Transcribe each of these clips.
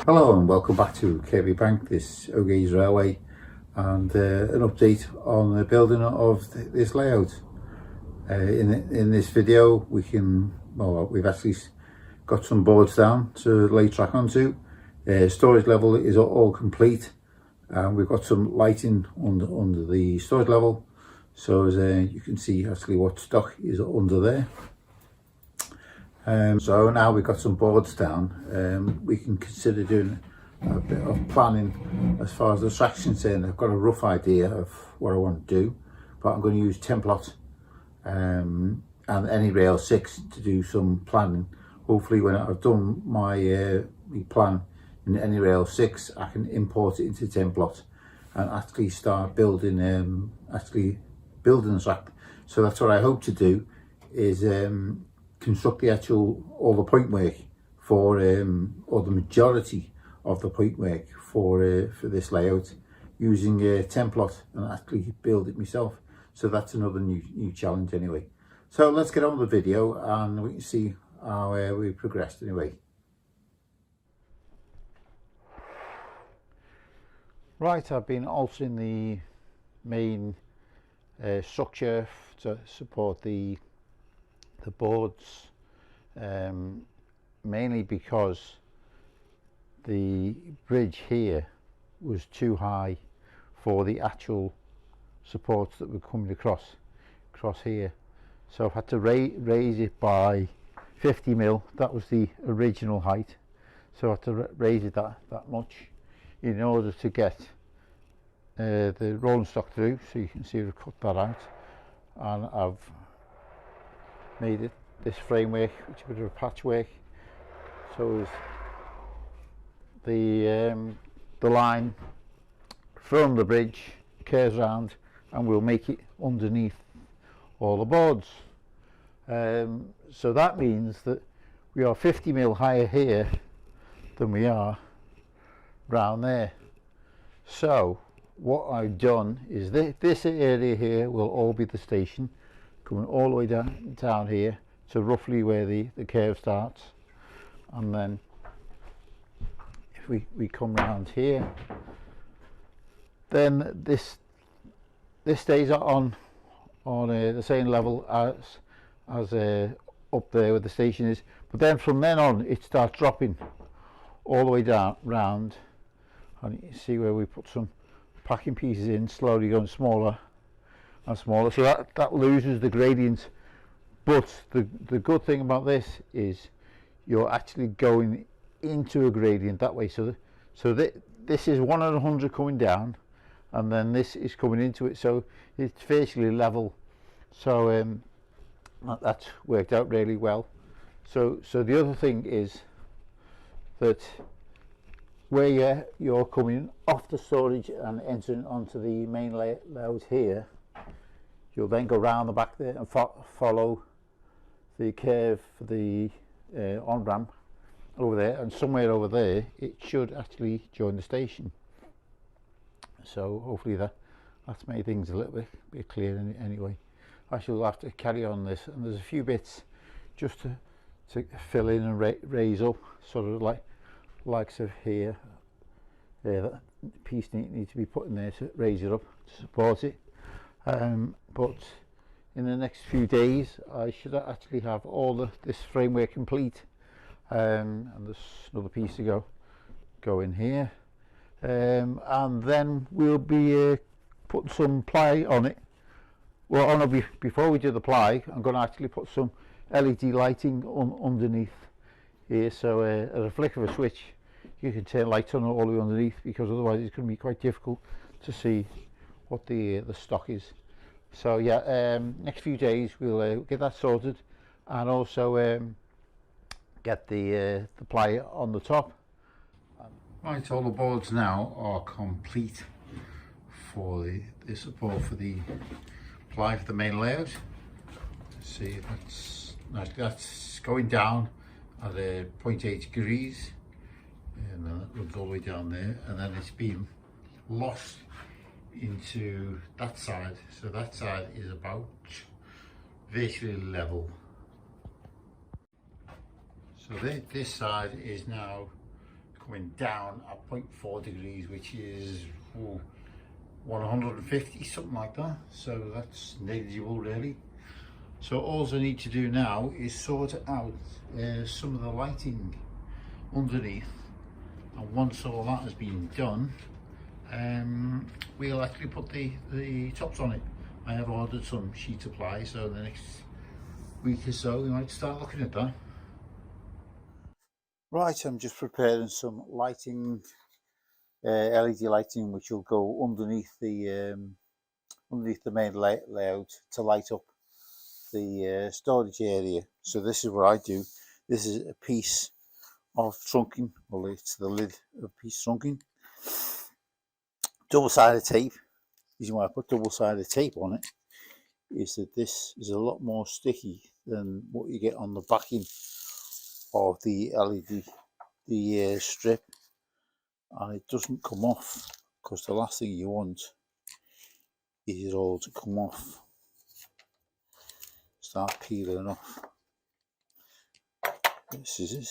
Hello and welcome back to Kirkby Bank, this O'Gee's Railway, and an update on the building of this layout. In this video we've actually got some boards down to lay track onto. Storage level is all complete, and we've got some lighting under the storage level, so as you can see actually what stock is under there. So now we've got some boards down, we can consider doing a bit of planning as far as the traction's in. I've got a rough idea of what I want to do, but I'm going to use template and any rail 6 to do some planning. Hopefully when I've done my plan in any rail 6, I can import it into template and actually start building the track. So that's what I hope to do, is construct all the point work for or the majority of the point work for this layout using a template and actually build it myself. So that's another new challenge anyway. So let's get on with the video and we can see how we progressed anyway. Right, I've been altering the main structure to support the boards, mainly because the bridge here was too high for the actual supports that were coming across here. So I've had to raise it by 50 mil. That was the original height, so I had to raise it that much in order to get the rolling stock through. So you can see I've cut that out, and I've made it this framework, which is a bit of a patchwork, so the line from the bridge curves around and we'll make it underneath all the boards. So that means that we are 50 mil higher here than we are round there. So what I've done is this area here will all be the station, coming all the way down here to roughly where the curve starts, and then if we come round here, then this stays on the same level as up there where the station is, but then from then on it starts dropping all the way down round, and you can see where we put some packing pieces in, slowly going smaller and smaller, so that loses the gradient. But the good thing about this is you're actually going into a gradient that way, so this is 1 and 100 coming down, and then this is coming into it, so it's fairly level. So that's worked out really well. So the other thing is that where you're coming off the storage and entering onto the main layout here, you'll then go round the back there and follow the curve for the on-ramp over there, and somewhere over there it should actually join the station. So hopefully that's made things a little bit clearer anyway. I shall have to carry on this, and there's a few bits just to fill in and raise up, sort of likes of here. That piece needs to be put in there to raise it up to support it. But in the next few days I should actually have all this framework complete, and there's another piece to go in here, and then we'll be putting some ply on it. Well, oh no, before we do the ply, I'm going to actually put some LED lighting underneath here, so at a flick of a switch you can turn lights on all the way underneath, because otherwise it's going to be quite difficult to see what the stock is. So yeah, next few days we'll get that sorted, and also get the ply on the top. Right, all the boards now are complete for the support for the ply for the main layout. See, that's going down at 0.8 degrees, and then that runs all the way down there, and then it's been lost into that side, so that side is about virtually level. So this side is now coming down at 0.4 degrees, which is 150, something like that. So that's negligible really. So all I need to do now is sort out some of the lighting underneath, and once all that has been done, we'll actually put the tops on it. I have ordered some sheet of ply, so the next week or so we might start looking at that. Right, I'm just preparing some lighting, LED lighting, which will go underneath the main layout to light up the storage area. So this is what I do. This is a piece of trunking, well, it's the lid of a piece of trunking. Double-sided tape. The reason why I put double-sided tape on it is that this is a lot more sticky than what you get on the backing of the LED, the strip, and it doesn't come off, because the last thing you want is it all to come off, start peeling off. This is it.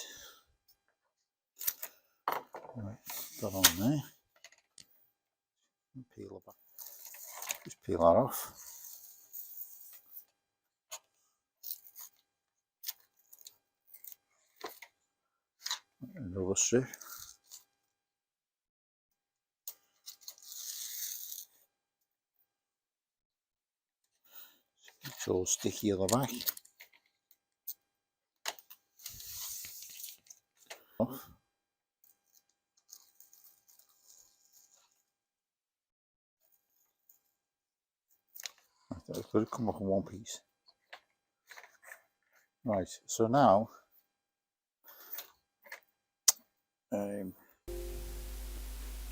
Right, that on there. Peel it back. Just peel that off. Another strip. It's all sticky on the back. Off. That's going to come off in one piece. Right, so now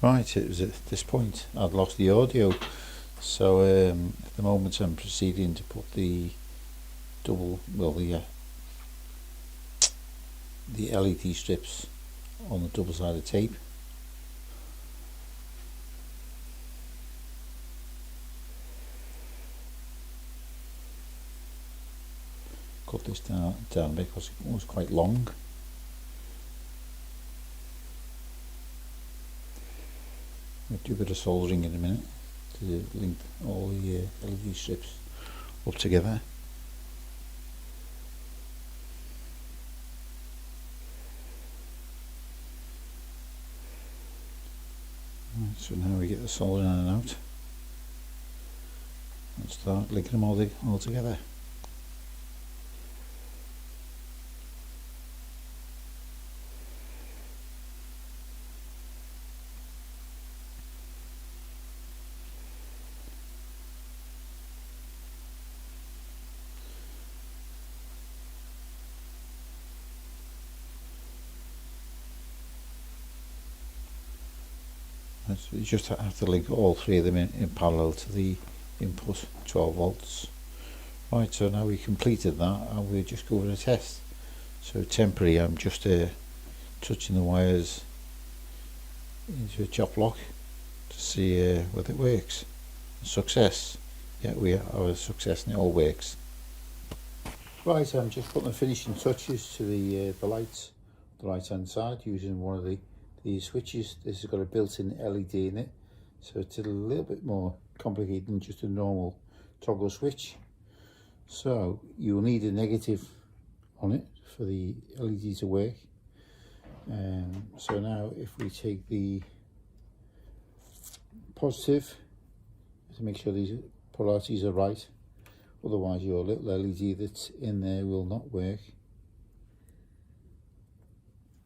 right, it was at this point I'd lost the audio, so at the moment I'm proceeding to put the the LED strips on the double-sided tape. Cut this down a bit because it was quite long. We'll do a bit of soldering in a minute to link all the LED strips up together. Right, so now we get the soldering in and out and start linking them all together. You just have to link all three of them in parallel to the input 12 volts. Right, so now we completed that and we'll just go over a test. So temporary, I'm just touching the wires into a chop lock to see whether it works. Success. Yeah, we have a success and it all works. Right, I'm just putting the finishing touches to the lights on the right hand side using one of these switches. This has got a built-in LED in it, so it's a little bit more complicated than just a normal toggle switch. So you'll need a negative on it for the LED to work. So now if we take the positive to make sure these polarities are right, otherwise your little LED that's in there will not work.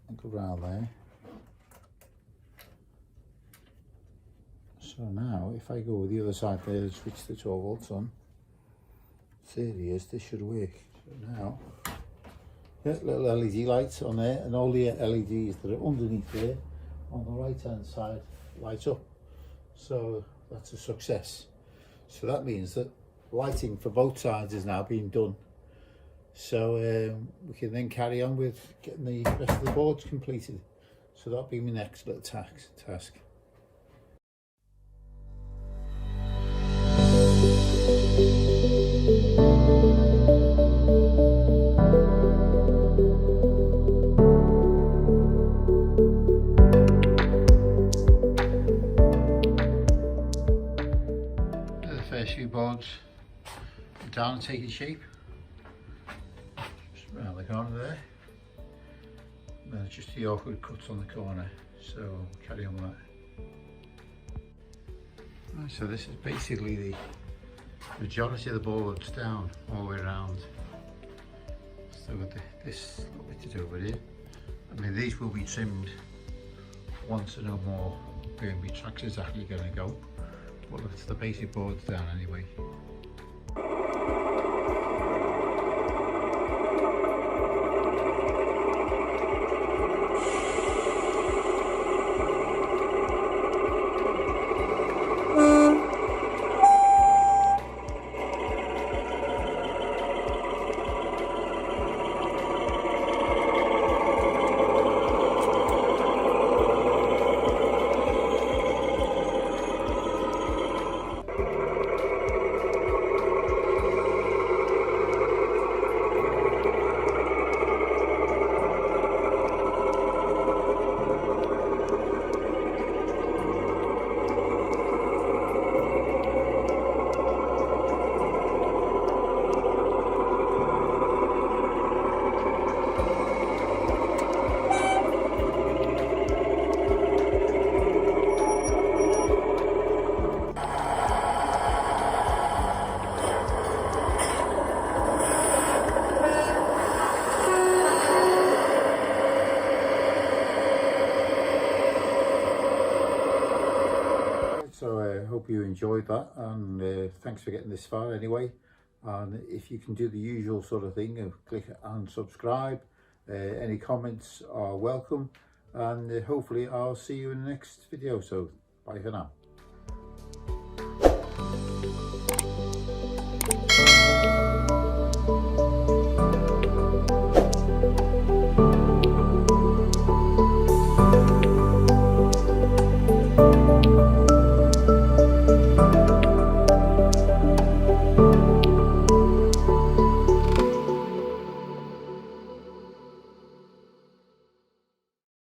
I'll go around there. So now if I go with the other side there and switch the 12 volts on, there it is, this should work. So now, yeah, little LED lights on there, and all the LEDs that are underneath there on the right hand side light up. So that's a success. So that means that lighting for both sides is now being done. So we can then carry on with getting the rest of the boards completed. So that'll be my next little task. down and taking shape. Just around the corner there. And then just the awkward cuts on the corner, so carry on with that. Right, so this is basically the majority of the boards down all the way around. Still got this little bit to do over here. I mean, these will be trimmed once I know more where my track's exactly going to go. But look, it's the basic boards down anyway. So I hope you enjoyed that, and thanks for getting this far anyway. And if you can do the usual sort of thing of click and subscribe, any comments are welcome, and hopefully I'll see you in the next video. So bye for now.